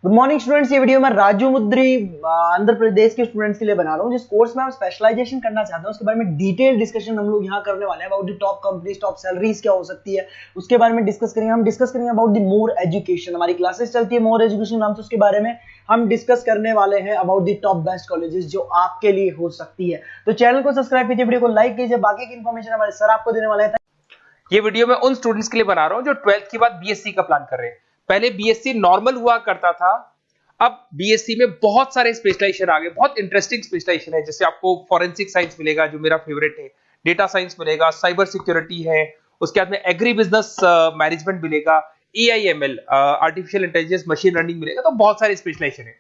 Good morning students. ये video मैं राजू मुद्री आंध्र प्रदेश के स्टूडेंट्स के लिए बना रहा हूँ। जिस कोर्स में हम स्पेशलाइजेशन करना चाहते हैं उसके बारे में डिटेल डिस्कशन हम लोग यहाँ करने वाले हैं। About the top companies, top salaries क्या हो सकती है उसके बारे में डिस्कस करेंगे। हम डिस्कस करेंगे अबाउट द मोर एजुकेशन। हमारी क्लासेस चलती है मोर एजुकेशन नाम से, उसके बारे में हम डिस्कस करने वाले हैं about the top best colleges जो आपके लिए हो सकती है। तो चैनल को सब्सक्राइब कीजिए, वीडियो को लाइक कीजिए। बाकी की इन्फॉर्मेशन हमारे सर आपको देने वाले हैं। ये वीडियो मैं उन स्टूडेंट्स के लिए बना रहा हूं जो 12th के बाद बीएससी का प्लान कर रहे हैं। पहले बीएससी नॉर्मल हुआ करता था, अब बीएससी में बहुत सारे स्पेशलाइजेशन आ गए, बहुत इंटरेस्टिंग स्पेशलाइजेशन है। जैसे आपको फॉरेंसिक साइंस मिलेगा जो मेरा फेवरेट है, डेटा साइंस मिलेगा, साइबर सिक्योरिटी है, उसके बाद में एग्री बिजनेस मैनेजमेंट मिलेगा, AIML artificial intelligence machine learning मिलेगा। तो बहुत सारे स्पेशलाइजेशन है।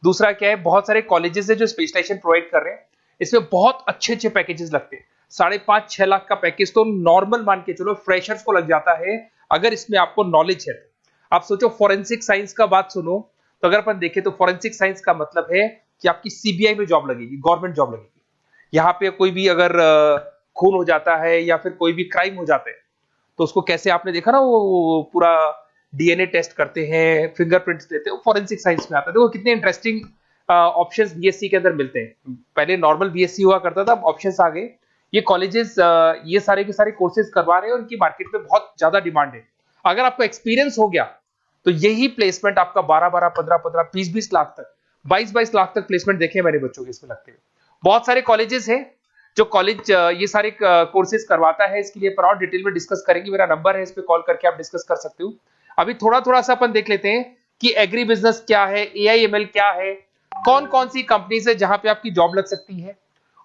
दूसरा क्या है, बहुत सारे कॉलेजेस है जो स्पेशलाइजेशन प्रोवाइड कर रहे हैं। इसमें बहुत अच्छे अच्छे पैकेजेस लगते हैं। 5.5-6 लाख का पैकेज तो नॉर्मल मान के चलो फ्रेशर्स को लग जाता है, अगर इसमें आपको नॉलेज है। आप सोचो फॉरेंसिक साइंस का बात सुनो, तो अगर अपन देखें तो फॉरेंसिक साइंस का मतलब है कि आपकी सीबीआई में जॉब लगेगी, गवर्नमेंट जॉब लगेगी। यहाँ पे कोई भी अगर खून हो जाता है या फिर कोई भी क्राइम हो जाता है तो उसको कैसे, आपने देखा ना वो पूरा डीएनए टेस्ट करते हैं, फिंगरप्रिंट्स लेते हैं, वो फॉरेंसिक साइंस में आता है। देखो कितने इंटरेस्टिंग ऑप्शंस बीएससी के अंदर मिलते हैं। पहले नॉर्मल बीएससी हुआ करता था, अब ऑप्शंस आ गए। ये कॉलेजेस ये सारे के सारे कोर्सेज करवा रहे हैं और इनकी मार्केट में बहुत ज्यादा डिमांड है। अगर आपको एक्सपीरियंस हो गया तो यही प्लेसमेंट आपका 12-12, 15-15, 20-20 लाख तक, 22-22 लाख तक प्लेसमेंट देखे मैंने बच्चों के इसमें लगते हैं। बहुत सारे कॉलेजेस हैं जो कॉलेज ये सारे कोर्सेज करवाता है। इसके लिए पर और डिटेल में डिस्कस करेंगे। मेरा नंबर है, इस पे कॉल करके आप डिस्कस कर सकते हो। अभी थोड़ा थोड़ा सा अपन देख लेते हैं कि एग्री बिजनेस क्या है, एआईएमएल क्या है, कौन कौन सी कंपनीज है जहां पे आपकी जॉब लग सकती है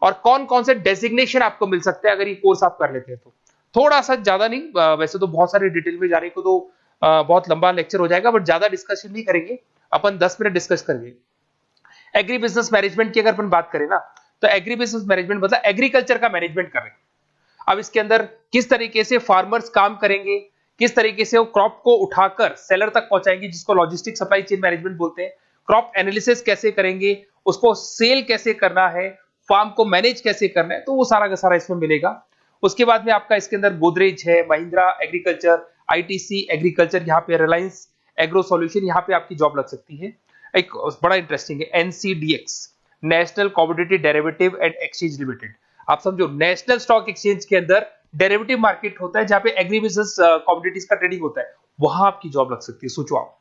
और कौन कौन से डेजिग्नेशन आपको मिल सकते हैं अगर ये कोर्स आप कर लेते हैं तो। थोड़ा सा, ज्यादा नहीं, वैसे तो बहुत सारे डिटेल में जाने को तो बहुत लंबा लेक्चर हो जाएगा, बट ज्यादा डिस्कशन नहीं करेंगे अपन, 10 मिनट डिस्कस करेंगे। एग्री बिजनेस मैनेजमेंट की अगर अपन बात करें ना, तो एग्री बिजनेस मैनेजमेंट मतलब एग्रीकल्चर का मैनेजमेंट कर रहे हैं। अब इसके अंदर किस तरीके से फार्मर्स काम करेंगे, किस तरीके से वो क्रॉप को उठाकर सेलर तक पहुंचाएंगे, जिसको लॉजिस्टिक सप्लाई चेन मैनेजमेंट बोलते हैं। क्रॉप एनालिसिस कैसे करेंगे, उसको सेल कैसे करना है, फार्म को मैनेज कैसे करना है, तो वो सारा का सारा इसमें मिलेगा। उसके बाद में आपका इसके अंदर गोदरेज है, महिंद्रा एग्रीकल्चर, आईटीसी एग्रीकल्चर, यहाँ पे रिलायंस एग्रो सॉल्यूशन, यहाँ पे आपकी जॉब लग सकती है। एक बड़ा इंटरेस्टिंग है NCDEX, national commodity derivative and exchange limited. आप समझो नेशनल स्टॉक एक्सचेंज के अंदर डेरिवेटिव मार्केट होता है जहां पे एग्री बिजनेस कमोडिटीज का ट्रेडिंग होता है, वहां आपकी जॉब लग सकती है। सोचो आप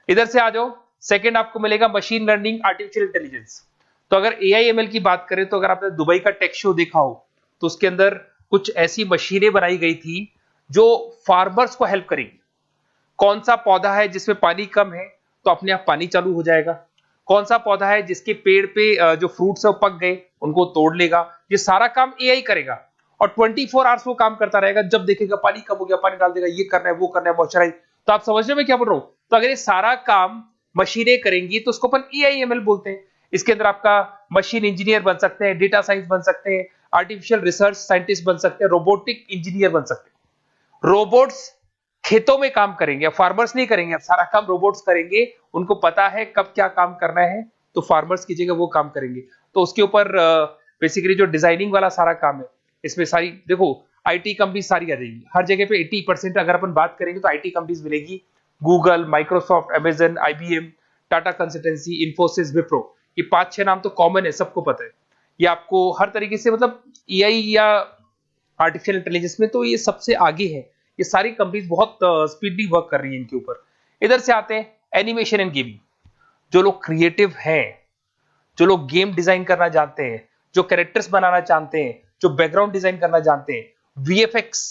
इधर से आ जाओ। सेकंड आपको मिलेगा मशीन लर्निंग आर्टिफिशियल इंटेलिजेंस। तो अगर एआईएमएल की बात करें तो अगर आपने दुबई का टेक शो देखा हो तो उसके अंदर कुछ ऐसी मशीनें बनाई गई थी जो फार्मर्स को हेल्प करेंगी। कौन सा पौधा है जिसमें पानी कम है तो अपने आप पानी चालू हो जाएगा, कौन सा पौधा है जिसके पेड़ पे जो फ्रूट्स है वो पक गए उनको तोड़ लेगा। ये सारा काम एआई करेगा और 24 आवर्स वो काम करता रहेगा। जब देखेगा पानी कम हो गया, पानी डाल देगा, ये करना है वो करना है, मॉइस्चराइज। तो आप समझ रहे हो मैं क्या बोल रहा हूं? तो अगर ये सारा काम मशीनें करेंगी तो उसको अपन एआईएमएल बोलते हैं। इसके अंदर आपका मशीन इंजीनियर बन सकते हैं, डेटा साइंस बन सकते हैं, आर्टिफिशियल रिसर्च साइंटिस्ट बन सकते हैं, रोबोटिक इंजीनियर बन सकते हैं। रोबोट्स खेतों में काम करेंगे, फार्मर्स नहीं करेंगे, अब सारा काम रोबोट्स करेंगे। उनको पता है कब क्या काम करना है, तो फार्मर्स की जगह वो काम करेंगे। तो उसके ऊपर बेसिकली जो डिजाइनिंग वाला सारा काम है, इसमें सारी देखो आईटी कंपनी सारी आ जाएगी। हर जगह पे 80% अगर अपन बात करेंगे तो आईटी कंपनीज मिलेगी। Google, Microsoft, Amazon, IBM, Tata consultancy, Infosys, Wipro, ये 5-6 नाम तो कॉमन है, सबको पता है। ये आपको हर तरीके से, मतलब एआई या आर्टिफिशियल इंटेलिजेंस में तो ये सबसे आगे है। ये सारी कंपनीज बहुत स्पीडली वर्क कर रही है इनके ऊपर। इधर से आते हैं एनिमेशन एंड गेमिंग। जो लोग क्रिएटिव हैं, जो लोग गेम डिजाइन करना जानते हैं, जो कैरेक्टर्स बनाना चाहते हैं, जो बैकग्राउंड डिजाइन करना जानते हैं, वीएफएक्स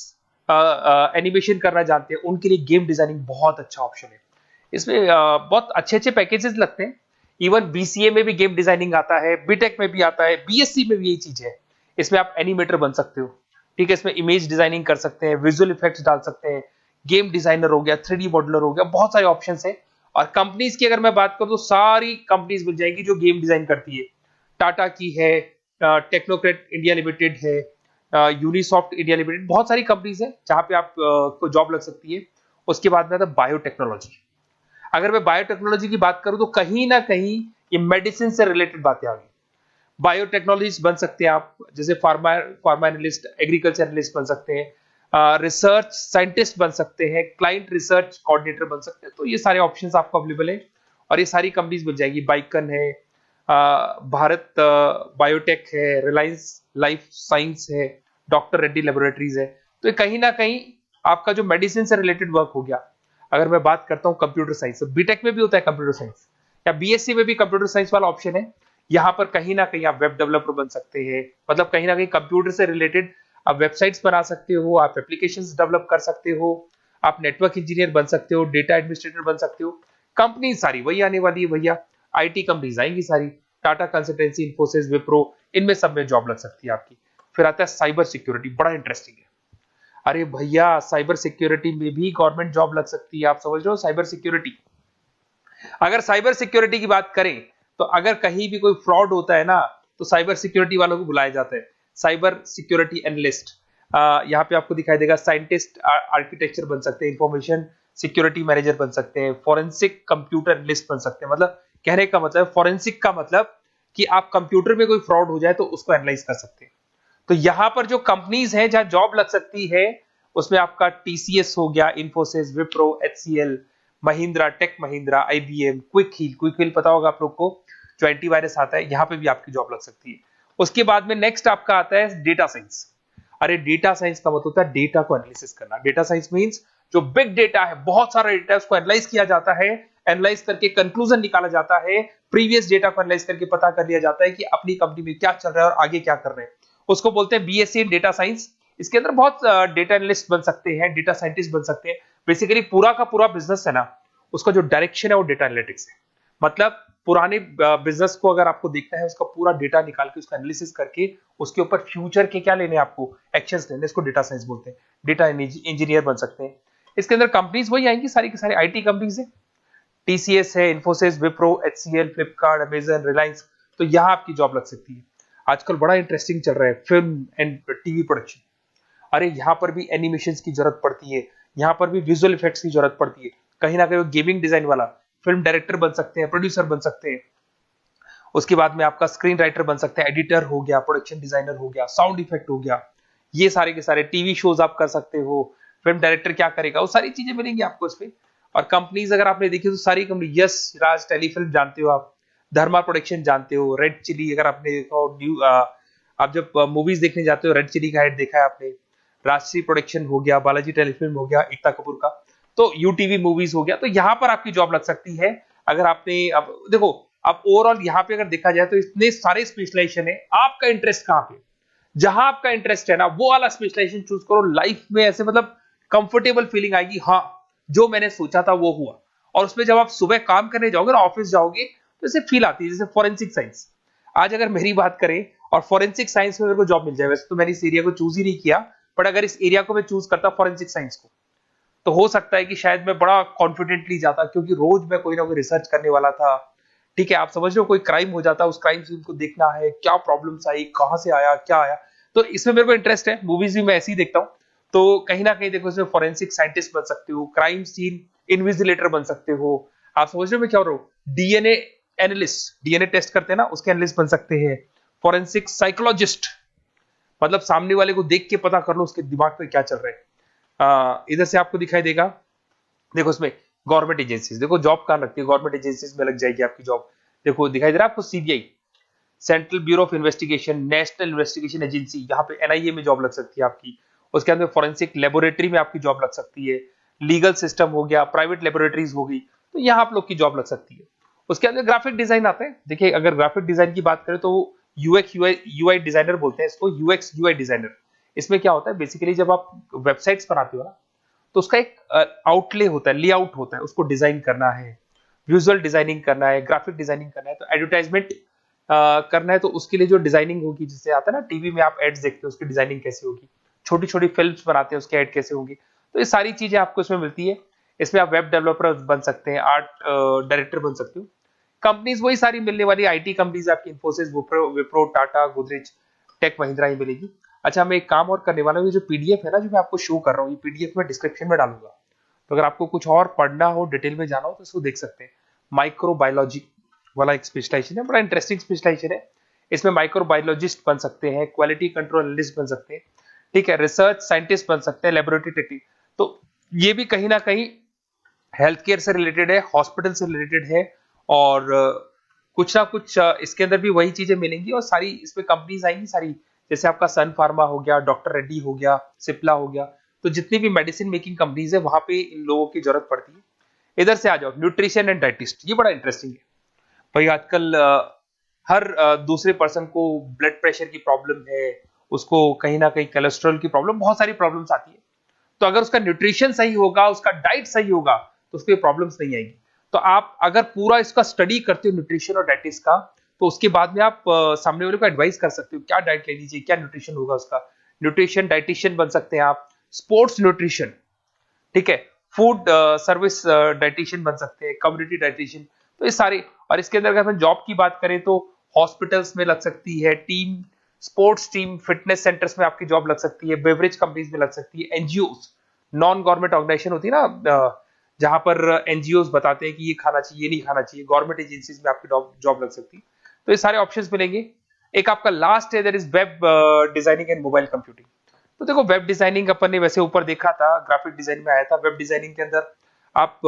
एनिमेशन करना जानते हैं, उनके लिए गेम डिजाइनिंग बहुत अच्छा ऑप्शन है। इसमें बहुत अच्छे अच्छे पैकेजेस लगते हैं। इवन बीसीए में भी गेम डिजाइनिंग आता है, बीटेक में भी आता है, बीएससी में भी यही चीज है। इसमें आप एनिमेटर बन सकते हो, ठीक है। इसमें इमेज डिजाइनिंग कर सकते हैं, विजुअल इफेक्ट्स डाल सकते हैं, गेम डिजाइनर हो गया, 3D मॉडलर हो गया, बहुत सारे ऑप्शंस हैं। और कंपनीज की अगर मैं बात करूं तो सारी कंपनीज मिल जाएंगी जो गेम डिजाइन करती है। टाटा की है, टेक्नोक्रेट इंडिया लिमिटेड है, यूनिसॉफ्ट इंडिया लिमिटेड, बहुत सारी कंपनीज है जहां पे आप को जॉब लग सकती है। उसके बाद में आता है बायोटेक्नोलॉजी। अगर मैं बायोटेक्नोलॉजी की बात करूं तो कहीं ना कहीं ये मेडिसिन से रिलेटेड बातें आ गई। बायोटेक्नोलॉजिस्ट बन सकते हैं आप, जैसे फार्मा एनालिस्ट, एग्रीकल्चर एनालिस्ट बन सकते हैं, रिसर्च साइंटिस्ट बन सकते हैं, क्लाइंट रिसर्च कोऑर्डिनेटर बन सकते हैं। तो ये सारे ऑप्शंस आपको अवेलेबल है। और ये सारी कंपनीज मिल जाएगी, बाइकन है, भारत बायोटेक है, रिलायंस लाइफ साइंस है, डॉक्टर रेड्डी लेबोरेटरीज है। तो ये कहीं ना कहीं आपका जो मेडिसिन से रिलेटेड वर्क हो गया। अगर मैं बात करता हूँ कंप्यूटर साइंस, तो बीटेक में भी होता है कंप्यूटर साइंस, या बीएससी में भी कंप्यूटर साइंस वाला ऑप्शन है। यहाँ पर कहीं ना कहीं आप वेब डेवलपर बन सकते हैं, मतलब कहीं ना कहीं कंप्यूटर से रिलेटेड आप वेबसाइट्स बना सकते हो, आप एप्लीकेशंस डेवलप कर सकते हो, आप नेटवर्क इंजीनियर बन सकते हो, डेटा एडमिनिस्ट्रेटर बन सकते हो। कंपनी सारी वही आने वाली है भैया, आईटी कंपनीज आएंगी सारी, टाटा कंसल्टेंसी, इन्फोसिस, विप्रो, इनमें सब में जॉब लग सकती है आपकी। फिर आता है साइबर सिक्योरिटी, बड़ा इंटरेस्टिंग है। अरे भैया साइबर सिक्योरिटी में भी गवर्नमेंट जॉब लग सकती है, आप समझ रहे हो? साइबर सिक्योरिटी, अगर साइबर सिक्योरिटी की बात करें तो अगर कहीं भी कोई फ्रॉड होता है ना, तो साइबर सिक्योरिटी वालों को बुलाया जाता है, साइबर सिक्योरिटी एनालिस्ट। यहाँ पे आपको दिखाई देगा, साइंटिस्ट आर्किटेक्चर बन सकते हैं, इंफॉर्मेशन सिक्योरिटी मैनेजर बन सकते हैं, फॉरेंसिक कंप्यूटर एनालिस्ट बन सकते हैं। मतलब कहने का मतलब, फॉरेंसिक का मतलब कि आप कंप्यूटर में कोई फ्रॉड हो जाए तो उसको एनालाइज कर सकते हैं। तो यहां पर जो कंपनीज हैं जहां जॉब लग सकती है, उसमें आपका टीसीएस हो गया, Infosys, Wipro, HCL, Mahindra, Tech Mahindra, IBM, Quick Heal पता होगा आप लोग को, जो एंटीवायरस आता है, यहां पे भी आपकी जॉब लग सकती है। उसके बाद में नेक्स्ट आपका आता है डेटा साइंस। अरे डेटा साइंस का मतलब होता है डेटा को एनालिसिस करना। डेटा साइंस मींस जो बिग डेटा है, बहुत सारा डेटा है, उसको एनालाइज किया जाता है, एनालाइज करके कंक्लूजन निकाला जाता है, प्रीवियस डेटा को एनालाइज करके पता कर लिया जाता है कि अपनी कंपनी में क्या चल रहा है और आगे क्या कर रहे हैं। उसको बोलते हैं बीएससी इन डेटा साइंस। इसके अंदर बहुत डेटा एनालिस्ट बन सकते हैं, डेटा साइंटिस्ट बन सकते हैं। बेसिकली पूरा का पूरा बिजनेस है ना, उसका जो डायरेक्शन है वो डेटा एनालिटिक्स है। मतलब पुराने बिजनेस को अगर आपको देखना है, उसका पूरा डेटा निकाल के उसका एनालिसिस करके उसके ऊपर फ्यूचर के क्या लेने हैं आपको, एक्शंस लेने, इसको डेटा साइंस बोलते हैं। डेटा इंजीनियर बन सकते हैं। इसके अंदर कंपनीज वही आएंगी, सारी की सारी आईटी कंपनीज है, टीसीएस है, इन्फोसिस, विप्रो, एचसीएल, फ्लिपकार्ट, अमेजन, रिलायंस। तो यहां आपकी जॉब लग सकती है। आजकल बड़ा इंटरेस्टिंग चल रहा है फिल्म एंड टीवी प्रोडक्शन। अरे यहाँ पर भी एनिमेशंस की जरूरत पड़ती है, यहाँ पर भी विजुअल इफेक्ट्स की जरूरत पड़ती है। कहीं ना कहीं गेमिंग डिजाइन वाला फिल्म डायरेक्टर बन सकते हैं, प्रोड्यूसर बन सकते हैं। उसके बाद में आपका स्क्रीन राइटर बन सकते हैं, एडिटर हो गया, प्रोडक्शन डिजाइनर हो गया, साउंड इफेक्ट हो गया, ये सारे के सारे टीवी शोज आप कर सकते हो। फिल्म डायरेक्टर क्या करेगा, वो सारी चीजें मिलेंगी आपको इसमें। और कंपनीज अगर आपने देखी तो सारी कंपनी, यस राज टेलीफिल्म जानते हो आप, धर्मा प्रोडक्शन जानते हो, रेड चिली अगर आपने आप जब मूवीज देखने जाते हो, रेड चिली का हेड देखा है आपने, राजश्री प्रोडक्शन हो गया, बालाजी टेलीफिल्म हो गया, एकता कपूर का, तो यूटीवी मूवीज हो गया। तो यहां पर आपकी जॉब लग सकती है। अगर आपने, अब देखो, अब ओवरऑल यहाँ पे अगर देखा जाए तो इतने सारे स्पेशलाइजेशन है, आपका इंटरेस्ट कहाँ पे, जहां आपका इंटरेस्ट है ना, वो वाला स्पेशलाइजेशन चूज करो। लाइफ में ऐसे मतलब कंफर्टेबल फीलिंग आएगी, हाँ जो मैंने सोचा था वो हुआ। और उसमें जब आप सुबह काम करने जाओगे ना, ऑफिस जाओगे, तो इसे फील आती है। जैसे फॉरेंसिक साइंस, आज अगर मेरी बात करें और फॉरेंसिक साइंस में मेरे को जॉब मिल जाए, वैसे तो मैंने इस एरिया को चूज ही नहीं किया, बट अगर इस एरिया को मैं चूज करता फॉरेंसिक साइंस को, तो हो सकता है कि शायद मैं बड़ा कॉन्फिडेंटली जाता, क्योंकि रोज मैं कोई ना कोई रिसर्च करने वाला था। ठीक है, आप समझ रहे हो, कोई क्राइम हो जाता, उस क्राइम सीन को देखना है, क्या प्रॉब्लम्स आई, कहां से आया, क्या आया। तो इसमें मेरे को इंटरेस्ट है, मूवीज भी मैं ऐसे ही देखता हूँ। तो कहीं ना कहीं देखो, इसमें फॉरेंसिक साइंटिस्ट बन सकते हो, क्राइम सीन इन्विजिलेटर बन सकते हो। आप समझ रहे हो मैं क्या हो रहा हूँ, डीएनए एनालिस्ट, डीएनए टेस्ट करते हैं ना, उसके एनालिस्ट बन सकते हैं। फॉरेंसिक साइकोलॉजिस्ट, मतलब सामने वाले को देख के पता कर लो उसके दिमाग में क्या चल रहा है। इधर से आपको दिखाई देगा, देखो इसमें गवर्नमेंट एजेंसीज, देखो जॉब कहां लगती है, गवर्नमेंट एजेंसीज में लग जाएगी आपकी जॉब। देखो दिखाई दे रहा है आपको, CBI, central bureau of investigation, national investigation agency, यहाँ पे एनआईए में जॉब लग सकती है आपकी। उसके अंदर फॉरेंसिक लेबोरेटरी में आपकी जॉब लग सकती है। लीगल सिस्टम हो गया, प्राइवेट लेबोरेटरीज हो गई, तो यहाँ आप लोग की जॉब लग सकती है। उसके अंदर ग्राफिक डिजाइन आते हैं। देखिए अगर ग्राफिक डिजाइन की बात करें तो यूएक्स यूआई डिजाइनर बोलते हैं इसको, यूएक्स यूआई डिजाइनर। इसमें क्या होता है, बेसिकली जब आप वेबसाइट्स बनाते हो ना, तो उसका एक आउटले होता है, लेआउट होता है, उसको डिजाइन करना है, विजुअल डिजाइनिंग करना है, ग्राफिक डिजाइनिंग करना है, तो एडवर्टाइजमेंट करना है, तो उसके लिए जो डिजाइनिंग होगी, जिससे आता है ना टीवी में आप एड्स देखते हो, उसकी डिजाइनिंग कैसे होगी, छोटी छोटी फिल्म्स बनाते हैं उसके एड कैसे होंगे, तो ये सारी चीजें आपको इसमें मिलती है। इसमें आप वेब डेवलपर बन सकते हैं, आर्ट डायरेक्टर बन सकते हो। कंपनीज वही सारी मिलने वाली, आईटी कंपनीज आपकी, इन्फोसिस, विप्रो, टाटा, गोदरेज, टेक महिंद्रा ही मिलेगी। अच्छा, मैं एक काम और करने वाला हूँ, ये जो पीडीएफ है ना जो मैं आपको शो कर रहा हूँ, ये पीडीएफ में डिस्क्रिप्शन में डालूंगा, तो अगर आपको कुछ और पढ़ना हो, डिटेल में जाना हो, तो इसको देख सकते हैं। माइक्रोबायोलॉजी वाला एक स्पेशलाइजेशन है, बड़ा इंटरेस्टिंग स्पेशलाइजेशन है। इसमें माइक्रोबायोलॉजिस्ट बन सकते हैं, क्वालिटी कंट्रोल एनालिस्ट बन सकते हैं, ठीक है, रिसर्च साइंटिस्ट बन सकते हैं, लेबोरेटरी टेक्निक। तो ये भी कहीं ना कहीं हेल्थ केयर से रिलेटेड है, हॉस्पिटल से रिलेटेड है, और कुछ ना कुछ इसके अंदर भी वही चीजें मिलेंगी और सारी इसमें कंपनीज आएंगी सारी, जैसे आपका सन फार्मा हो गया, डॉक्टर रेड्डी हो गया, सिप्ला हो गया, तो जितनी भी मेडिसिन मेकिंग कंपनीज है वहां पे इन लोगों की जरूरत पड़ती है। इधर से आ जाओ, न्यूट्रिशन एंड डाइटिस्ट, ये बड़ा इंटरेस्टिंग है भाई। आजकल हर दूसरे पर्सन को ब्लड प्रेशर की प्रॉब्लम है, उसको कहीं ना कहीं कोलेस्ट्रॉल की प्रॉब्लम, बहुत सारी प्रॉब्लम्स आती है। तो अगर उसका न्यूट्रिशन सही होगा, उसका डाइट सही होगा, तो उसको ये प्रॉब्लम्स नहीं आएगी। तो आप अगर पूरा इसका स्टडी करते हो न्यूट्रिशन और डाइटिस का, तो उसके बाद में आप सामने वाले को एडवाइस कर सकते हो क्या डाइट लेनी चाहिए, क्या न्यूट्रिशन होगा उसका। न्यूट्रिशन डाइटिशियन बन सकते हैं आप, स्पोर्ट्स न्यूट्रिशन, ठीक है, फूड सर्विस डाइटिशियन बन सकते हैं, कम्युनिटी डाइटिशियन, तो ये सारे। और इसके अंदर अगर हम जॉब की बात करें तो हॉस्पिटल्स में लग सकती है, team sports team fitness centres में आपकी जॉब लग सकती है, बेवरेज कंपनीज में लग सकती है, एनजीओस नॉन गवर्नमेंट ऑर्गेनाइजेशन होती है ना, जहां पर एनजीओस बताते हैं कि ये खाना चाहिए, ये नहीं खाना चाहिए, गवर्नमेंट एजेंसीज में आपकी जॉब लग सकती है। तो ये सारे ऑप्शंस मिलेंगे। एक आपका लास्ट है, that is web designing and mobile computing. तो देखो वेब डिजाइनिंग अपन ने वैसे ऊपर देखा था, ग्राफिक डिजाइन में आया था। वेब डिजाइनिंग के अंदर आप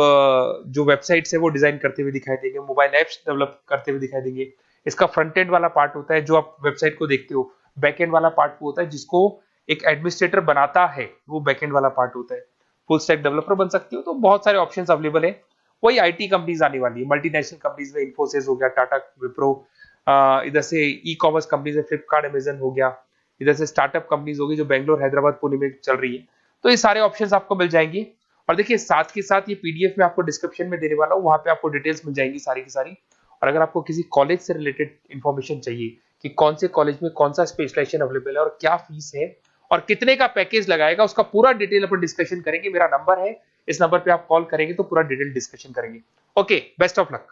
जो वेबसाइट्स है वो डिजाइन करते हुए दिखाई देंगे, मोबाइल एप्स डेवलप करते हुए दिखाई देंगे। इसका फ्रंट एंड वाला पार्ट होता है जो आप वेबसाइट को देखते हो, बैक एंड वाला पार्ट वो होता है जिसको एक एडमिनिस्ट्रेटर बनाता है, वो बैक एंड वाला पार्ट होता है। फुल स्टैक डेवलपर बन सकते हो। तो बहुत सारे ऑप्शंस अवेलेबल है। वही आईटी कंपनीज आने वाली है, मल्टीनेशनल कंपनीज में इन्फोसिस हो गया, टाटा, विप्रो, इधर से ई कॉमर्स कंपनीज है, फ्लिपकार्ट, अमेजन हो गया, इधर से स्टार्टअप कंपनीज होगी जो बेंगलोर, हैदराबाद, पुणे में चल रही है। तो ये सारे ऑप्शंस आपको मिल जाएंगे। और देखिए साथ के साथ ये पीडीएफ में आपको डिस्क्रिप्शन में देने वाला हूँ, वहां पे आपको डिटेल्स मिल जाएंगी सारी की सारी। और अगर आपको किसी कॉलेज से रिलेटेड इन्फॉर्मेशन चाहिए कि कौन से कॉलेज में कौन सा स्पेशलाइजेशन अवेलेबल है और क्या फीस है और कितने का पैकेज लगाएगा, उसका पूरा डिटेल अपन डिस्कशन करेंगे। मेरा नंबर है, इस नंबर पे आप कॉल करेंगे तो पूरा डिटेल डिस्कशन करेंगे। Okay, best of luck.